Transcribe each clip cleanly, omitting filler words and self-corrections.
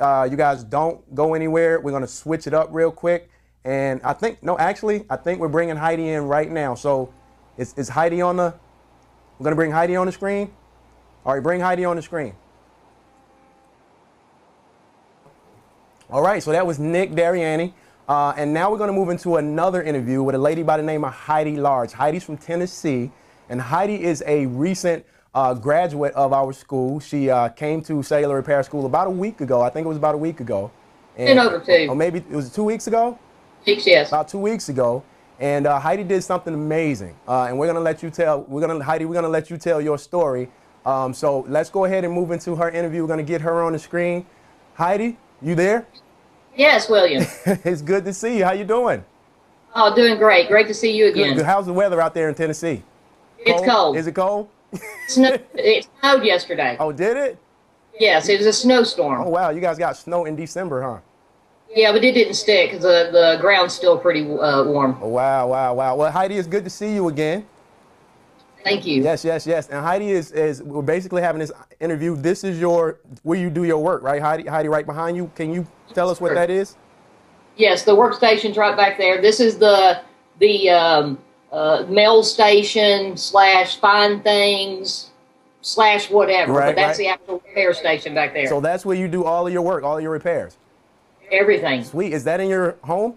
You guys don't go anywhere. We're gonna switch it up real quick. And I think, no, actually, I think we're bringing Heidi in right now. So is Heidi on the, we're gonna bring Heidi on the screen? All right, bring Heidi on the screen. All right, so that was Nick Dariani. And now we're gonna move into another interview with a lady by the name of Heidi Large. Heidi's from Tennessee, and Heidi is a recent graduate of our school. She came to Cellular Repair School about a week ago. I think it was about a week ago. And over 2. Or maybe it was 2 weeks ago? 6, yes. About 2 weeks ago. And Heidi did something amazing. And we're gonna let you tell, Heidi, we're gonna let you tell your story. So let's go ahead and move into her interview. We're gonna get her on the screen. Heidi, you there? Yes, William. It's good to see you. How you doing? Oh, doing great. Great to see you again. Good. How's the weather out there in Tennessee? It's cold. Is it cold? It snowed yesterday. Oh, did it? Yes, it was a snowstorm. Oh, wow. You guys got snow in December, huh? Yeah, but it didn't stick because the ground's still pretty warm. Oh, wow, wow, wow. Well, Heidi, it's good to see you again. Thank you. Yes, yes, yes. And Heidi is we're basically having this interview. This is where you do your work, right? Heidi, right behind you. Can you tell us what that is? Yes, the workstation's right back there. This is the mail station / find things / whatever. Right, but that's the actual repair station back there. So that's where you do all of your work, all of your repairs. Everything. Sweet. Is that in your home?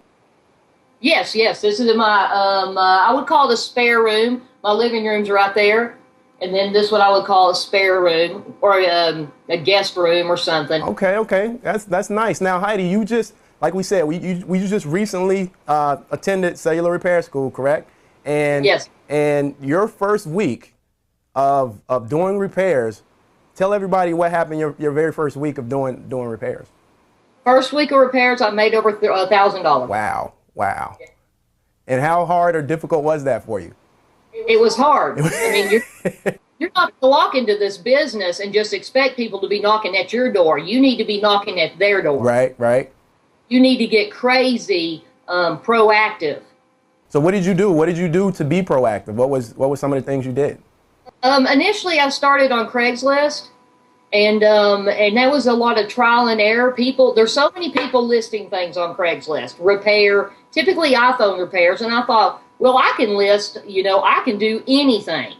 Yes, yes. This is in my I would call it a spare room. My living room's right there. And then this is what I would call a spare room or a guest room or something. Okay, okay. That's nice. Now, Heidi, you just, like we said, we just recently attended Cellular Repair School, correct? And yes. And your first week of doing repairs, tell everybody what happened your very first week of doing repairs. First week of repairs, I made over $1,000. Wow, wow. Yeah. And how hard or difficult was that for you? It was hard. I mean, you're not going to walk into this business and just expect people to be knocking at your door. You need to be knocking at their door. Right, right. You need to get crazy proactive. So what did you do? What did you do to be proactive? What was some of the things you did? Initially, I started on Craigslist, and that was a lot of trial and error. There's so many people listing things on Craigslist, repair, typically iPhone repairs, and I thought, well, I can list, I can do anything.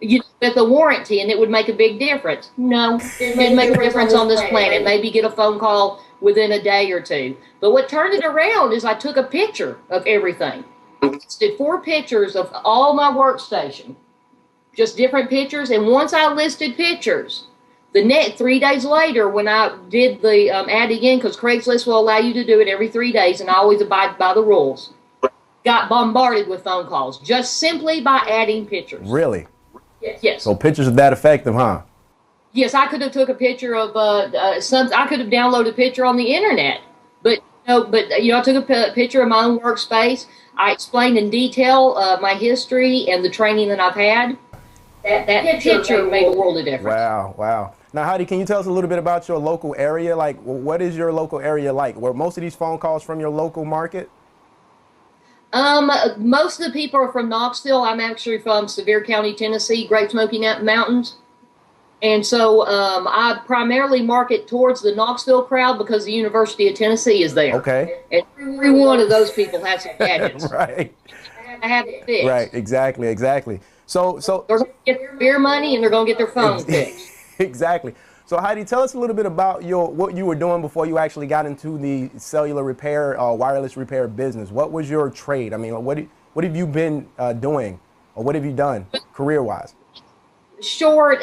With the warranty, and it would make a big difference. No, it didn't make a difference on this planet. Maybe get a phone call within a day or two. But what turned it around is I took a picture of everything. I did 4 pictures of all my workstation, just different pictures. And once I listed pictures, the next 3 days later, when I did the ad again, because Craigslist will allow you to do it every 3 days, and I always abide by the rules, got bombarded with phone calls just simply by adding pictures. Really? Yes. So pictures of that effective, huh? Yes, I could have took a picture of I could have downloaded a picture on the internet, but I took a picture of my own workspace. I explained in detail my history and the training that I've had. That picture made a world of difference. Wow, wow. Now, Heidi, can you tell us a little bit about your local area? Like, what is your local area like? Were most of these phone calls from your local market? Most of the people are from Knoxville. I'm actually from Sevier County, Tennessee, Great Smoky Mountains. And so I primarily market towards the Knoxville crowd because the University of Tennessee is there. Okay. And every one of those people has some gadgets. Right. I have it fixed. Right, exactly, exactly. So they're going to get their beer money and they're going to get their phone fixed. Exactly. So Heidi, tell us a little bit about what you were doing before you actually got into the cellular repair, wireless repair business. What was your trade? I mean, what have you been doing, or what have you done career-wise? Short,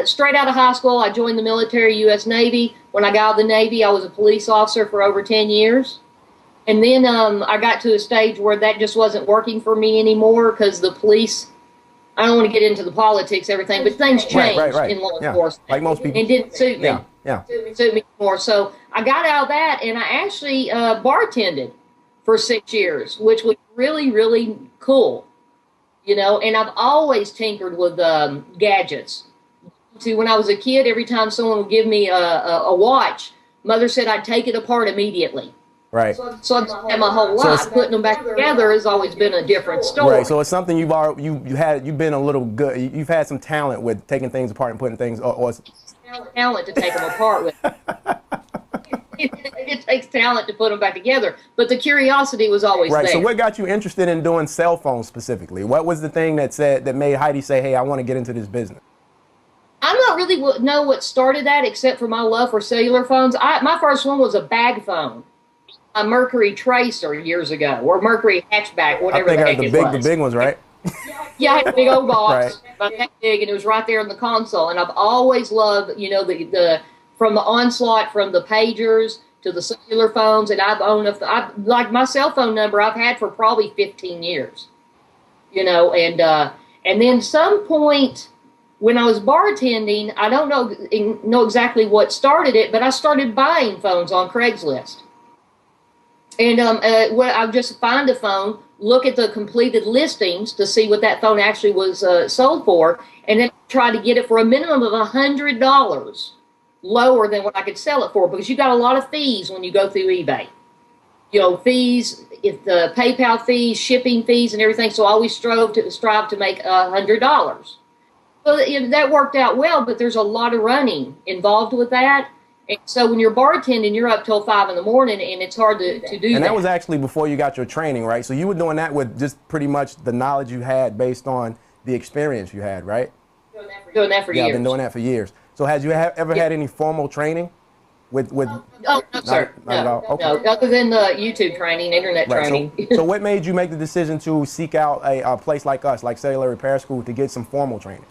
straight out of high school, I joined the military, U.S. Navy. When I got out of the Navy, I was a police officer for over 10 years. And then I got to a stage where that just wasn't working for me anymore because the police, I don't want to get into the politics, everything, but things changed in law enforcement. Like most people. It didn't suit me. Yeah. It didn't suit me anymore. So I got out of that, and I actually bartended for 6 years, which was really, really cool. And I've always tinkered with gadgets. See, when I was a kid, every time someone would give me a watch, Mother said I'd take it apart immediately. Right. So I've done my whole life. Putting them back together has always been a different story. Right. So it's something you've been a little good. You've had some talent with taking things apart and putting things. Or talent to take them apart with. It takes talent to put them back together, but the curiosity was always Right. there. So what got you interested in doing cell phones specifically? What was the thing that made Heidi say, "Hey, I want to get into this business"? I'm not really know what started that, except for my love for cellular phones. My first one was a bag phone, a Mercury Tracer years ago, or Mercury Hatchback, whatever I think the heck it was. the big ones, right? Yeah, I had a big old box, Right. about that big, and it was right there in the console. And I've always loved, the from the onslaught, from the pagers to the cellular phones. And I've owned like my cell phone number I've had for probably 15 years. And then some point when I was bartending, I don't know exactly what started it, but I started buying phones on Craigslist. And I just find a phone, look at the completed listings to see what that phone actually was sold for, and then try to get it for a minimum of $100 lower than what I could sell it for, because you got a lot of fees when you go through eBay. Fees, if the PayPal fees, shipping fees, and everything. So I always strive to make $100. So that worked out well, but there's a lot of running involved with that. And so when you're bartending, you're up till 5 in the morning, and it's hard to do that. And that was actually before you got your training, right? So you were doing that with just pretty much the knowledge you had based on the experience you had, right? Doing that for years. Yeah, I've been doing that for years. So had you ever had any formal training with? Oh, no, sir. Not at all? Okay. No, other than the YouTube training, internet training. So what made you make the decision to seek out a place like us, like Cellular Repair School, to get some formal training?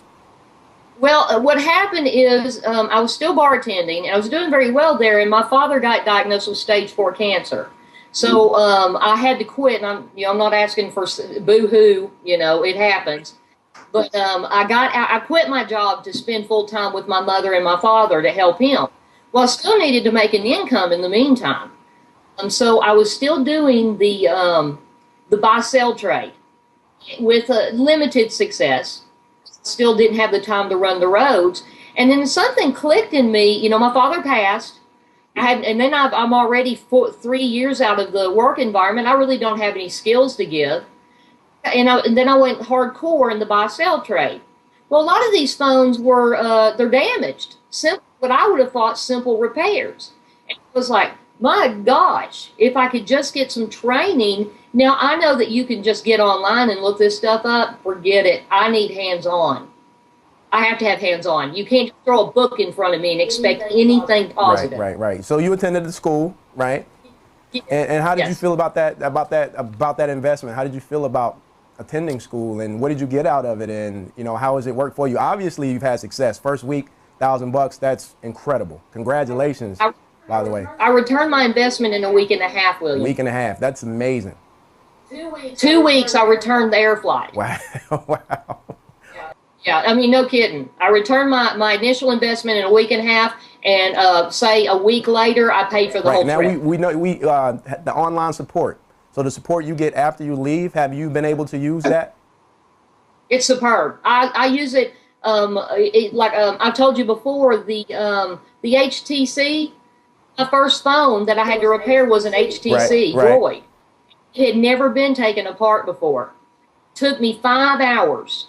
Well, what happened is I was still bartending, and I was doing very well there, and my father got diagnosed with stage 4 cancer. So I had to quit, and I'm not asking for boo-hoo, it happens. But I quit my job to spend full time with my mother and my father to help him. Well, I still needed to make an income in the meantime. So I was still doing the buy-sell trade with limited success. Still didn't have the time to run the roads. And then something clicked in me. My father passed. And then I'm already 3 years out of the work environment. I really don't have any skills to give. And then I went hardcore in the buy-sell trade. Well, a lot of these phones they're damaged. What I would have thought simple repairs. And it was like, my gosh, if I could just get some training. Now, I know that you can just get online and look this stuff up. Forget it. I need hands-on. I have to have hands-on. You can't just throw a book in front of me and expect anything positive. Right. So you attended the school, right? And how did you feel about that investment? How did you feel about attending school, and what did you get out of it, and how has it worked for you? Obviously, you've had success. First week, $1,000. That's incredible. Congratulations, by the way. I returned my investment in a week and a half, William. A week and a half. That's amazing. 2 weeks, I returned the air flight. Wow. Wow. Yeah, I mean, no kidding. I returned my initial investment in a week and a half, and say a week later, I paid for the whole trip. Now, we know the online support. So the support you get after you leave, have you been able to use that? It's superb. I use it, I told you before, the HTC, my first phone that I had to repair was an HTC Droid. It had never been taken apart before. It took me 5 hours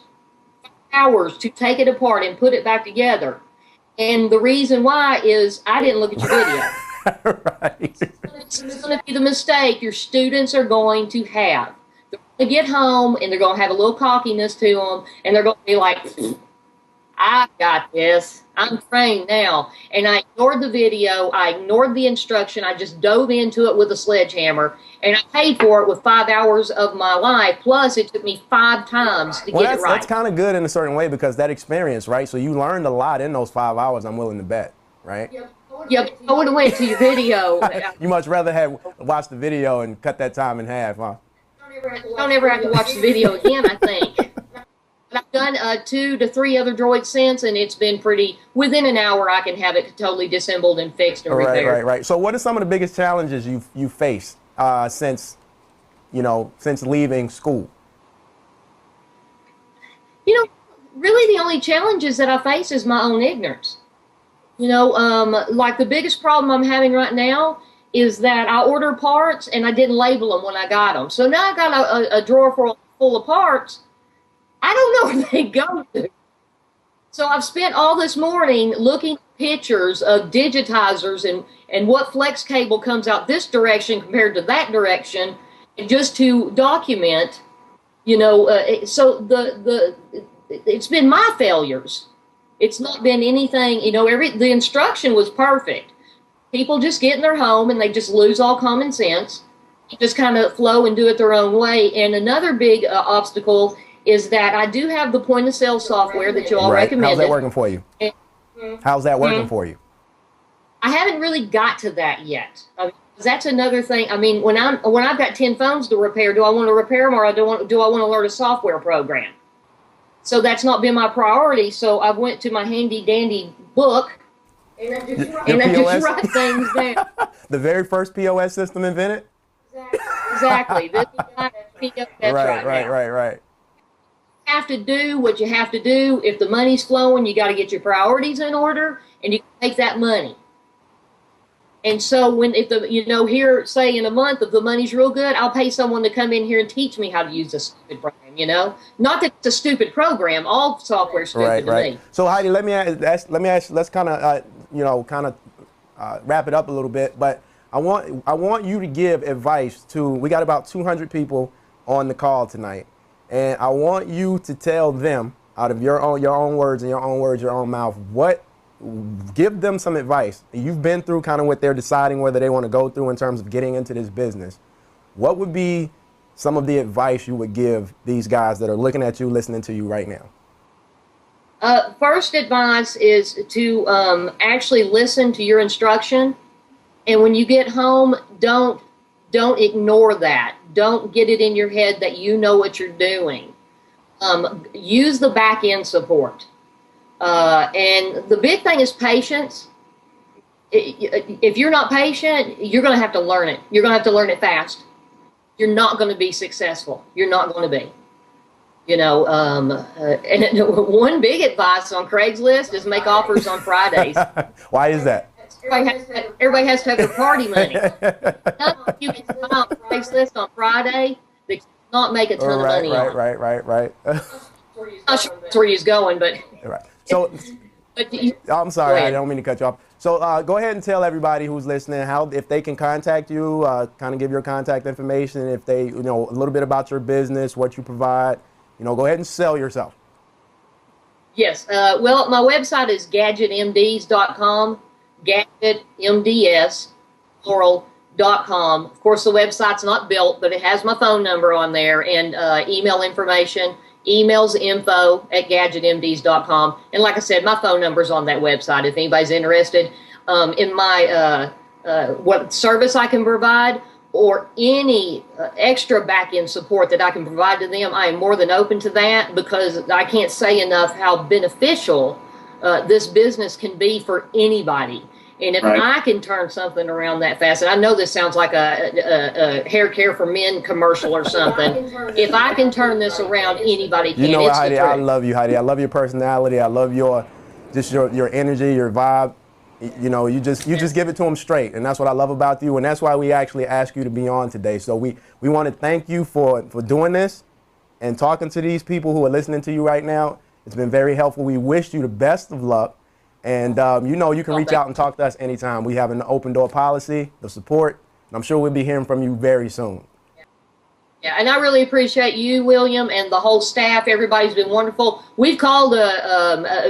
to take it apart and put it back together. And the reason why is I didn't look at your video. Right. It's going to be the mistake your students are going to have. They're going to get home, and they're going to have a little cockiness to them, and they're going to be like, I got this. I'm trained now. And I ignored the video. I ignored the instruction. I just dove into it with a sledgehammer, and I paid for it with 5 hours of my life. Plus, it took me 5 times to get it right. That's kind of good in a certain way, because that experience, right? So you learned a lot in those 5 hours, I'm willing to bet, right? Yep, I would have went to your video. You much rather have watched the video and cut that time in half, huh? Don't ever have to watch the video again, I think. I've done 2 to 3 other droids since, and it's been within an hour I can have it totally disassembled and fixed and repaired. Right. So what are some of the biggest challenges you faced since leaving school? Really the only challenges that I face is my own ignorance. Like the biggest problem I'm having right now is that I order parts and I didn't label them when I got them. So now I got a drawer full of parts. I don't know where they go to. So I've spent all this morning looking at pictures of digitizers and what flex cable comes out this direction compared to that direction, and just to document, so it's been my failures. It's not been anything, the instruction was perfect. People just get in their home and they just lose all common sense, just kind of flow and do it their own way. And another big obstacle is that I do have the point of sale software that you all recommended. How's that working for you? How's that working for you? I haven't really got to that yet. I mean, that's another thing. I mean, when I've got 10 phones to repair, do I want to repair them, or do I want to learn a software program? So that's not been my priority. So I went to my handy dandy book and I just write things down. The very first POS system invented? Exactly. This is not POS right. You have to do what you have to do. If the money's flowing, you got to get your priorities in order, and you take that money. And so here, say in a month, if the money's real good, I'll pay someone to come in here and teach me how to use this stupid program, Not that it's a stupid program. All software's stupid to me. So Heidi, let's kind of wrap it up a little bit, but I want you to give advice to, we got about 200 people on the call tonight, and I want you to tell them, out of your own words, your own mouth, give them some advice. You've been through kind of what they're deciding whether they want to go through in terms of getting into this business. What would be some of the advice you would give these guys that are looking at you, listening to you right now? First advice is to actually listen to your instruction. And when you get home, don't ignore that. Don't get it in your head that you know what you're doing. Use the back end support. And the big thing is patience. If you're not patient, you're going to have to learn it. You're going to have to learn it fast. You're not going to be successful. You're not going to be. And one big advice on Craigslist is make offers on Fridays. Why is that? Everybody has to have their party money. You can come on Craigslist on Friday, they cannot make a ton of money. Right. Not sure that's where he's going, but. Right. So, I'm sorry, I don't mean to cut you off. So go ahead and tell everybody who's listening if they can contact you, kind of give your contact information, if they, a little bit about your business, what you provide. Go ahead and sell yourself. Yes. Well, my website is gadgetmds.com, gadgetmds, plural.com. Of course, the website's not built, but it has my phone number on there and email information. Emails info@gadgetmds.com. And like I said, my phone number's on that website if anybody's interested in my what service I can provide or any extra back-end support that I can provide to them. I am more than open to that because I can't say enough how beneficial this business can be for anybody. And if I can turn something around that fast, and I know this sounds like a hair care for men commercial or something, if I can turn this around, anybody can. Heidi, I love you, Heidi. I love your personality. I love your energy, your vibe. You just give it to them straight, and that's what I love about you, and that's why we actually asked you to be on today. So we want to thank you for doing this and talking to these people who are listening to you right now. It's been very helpful. We wish you the best of luck. And, you can reach out and talk to us anytime. We have an open door policy, the support, and I'm sure we'll be hearing from you very soon. Yeah, and I really appreciate you, William, and the whole staff. Everybody's been wonderful. We've called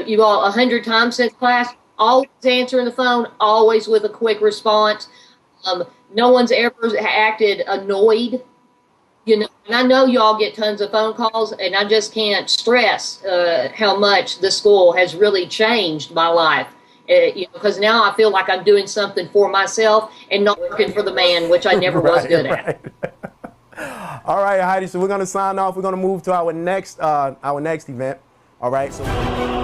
you all 100 times since class, always answering the phone, always with a quick response. No one's ever acted annoyed. And I know you all get tons of phone calls, and I just can't stress how much the school has really changed my life. Because now I feel like I'm doing something for myself and not working for the man, which I never was good at. All right, Heidi. So we're going to sign off. We're going to move to our next event. All right. So.